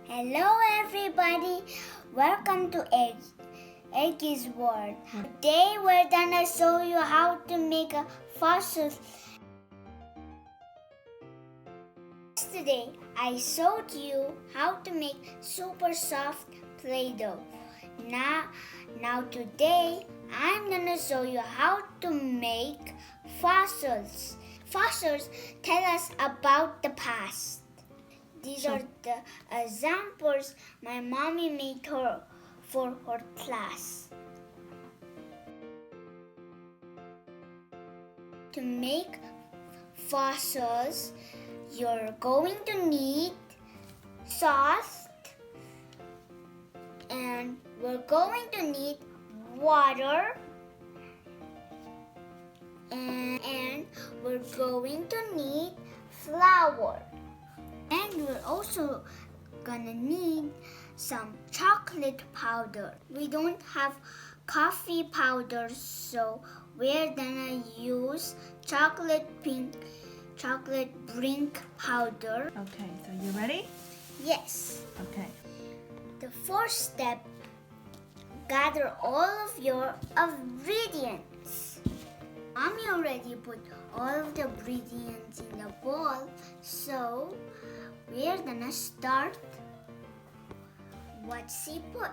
Hello everybody, welcome to Eggy's World. Today we're gonna show you how to make a fossil. Yesterday I showed you how to make super soft Play-Doh. Now today I'm gonna show you how to make fossils. Fossils tell us about the past. These are the examples my mommy made for her class. To make fossils, you're going to need sauce, and we're going to need water, and we're going to need flour. And we're also gonna need some chocolate powder. We don't have coffee powder, so we're gonna use chocolate drink powder. Okay, so you ready? Yes. Okay. The first step, gather all of your ingredients. Mommy already put all of the ingredients in the bowl, so we're gonna start what she put.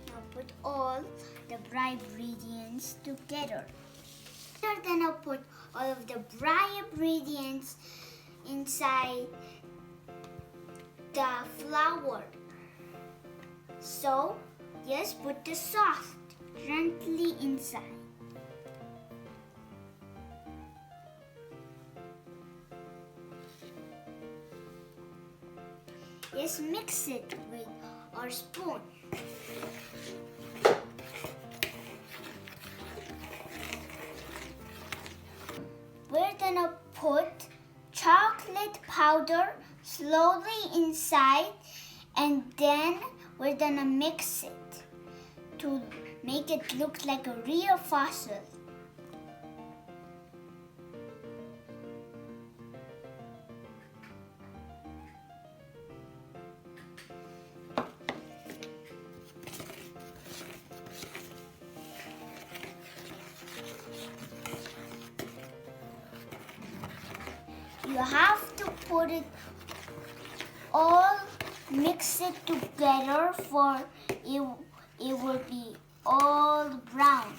Now put all the dry ingredients together. We're gonna put all of the dry ingredients inside the flour. So just put the sauce gently inside. Just mix it with our spoon. We're gonna put chocolate powder slowly inside, and then we're gonna mix it to make it look like a real fossil. You have to put it all, mix it together for it will be all brown.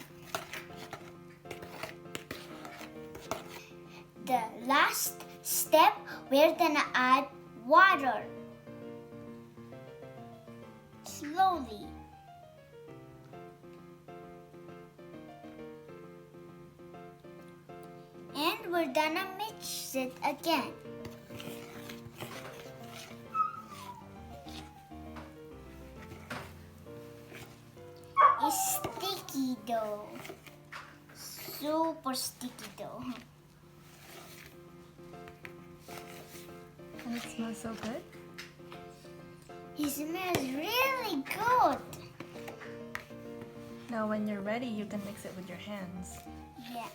The last step, we're gonna add water. Slowly. And we're gonna mix it again. It's sticky dough. Super sticky dough. And it smells so good. It smells really good. Now when you're ready, you can mix it with your hands. Yeah.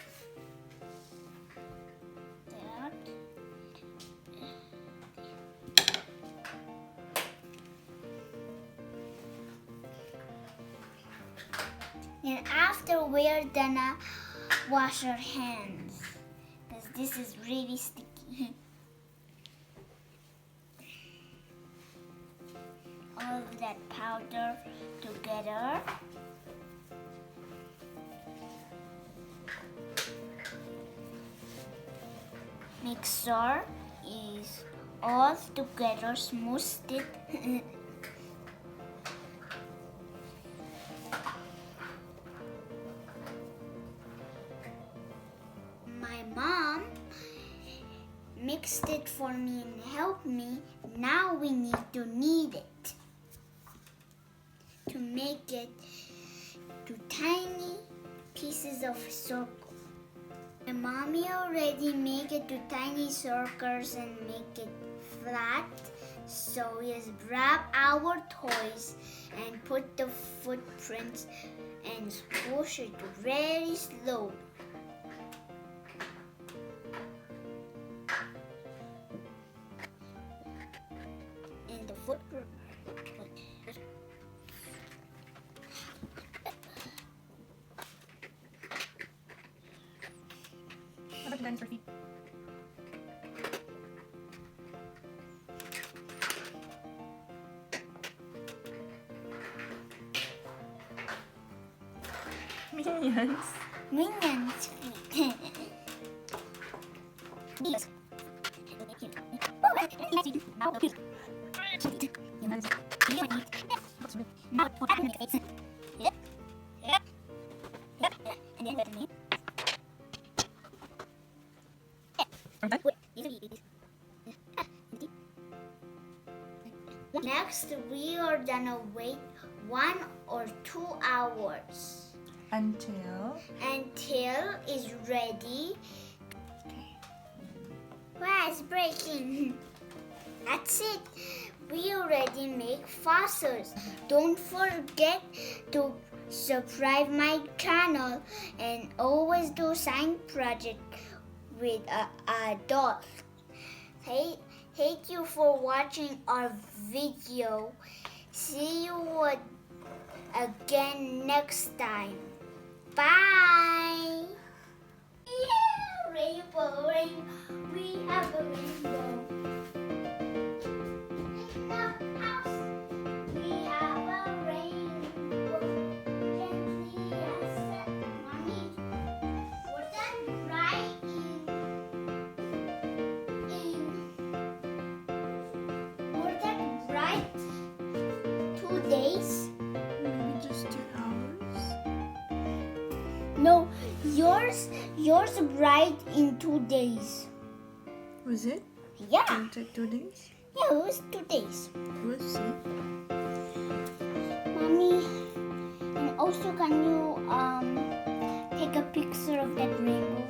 And after, we're gonna wash our hands because this is really sticky. All of that powder together. Mixer is all together, smoothed it. My mom mixed it for me and helped me. Now we need to knead it to make it to tiny pieces of circle. My mommy already make it to tiny circles and make it flat. So we just grab our toys and put the footprints and squish it very slow. And the footprint friends for feet. Minions. Minions feet. Next, we are gonna wait 1 or 2 hours Until. until it's ready. Wow, it's breaking. That's it. We already make fossils. Don't forget to subscribe my channel and always do science project with adults. Hey, thank you for watching our video. See you again next time. Bye. Yeah, rainbow, rainbow. We have a rainbow. In the house, we have a rainbow. Gently I said, Mommy, was that right was that right 2 days? Maybe just 2 hours. No, yours bright in 2 days. Was it? Yeah, Did it take 2 days? yeah, it was 2 days. We'll see. Mommy, and also can you take a picture of that rainbow?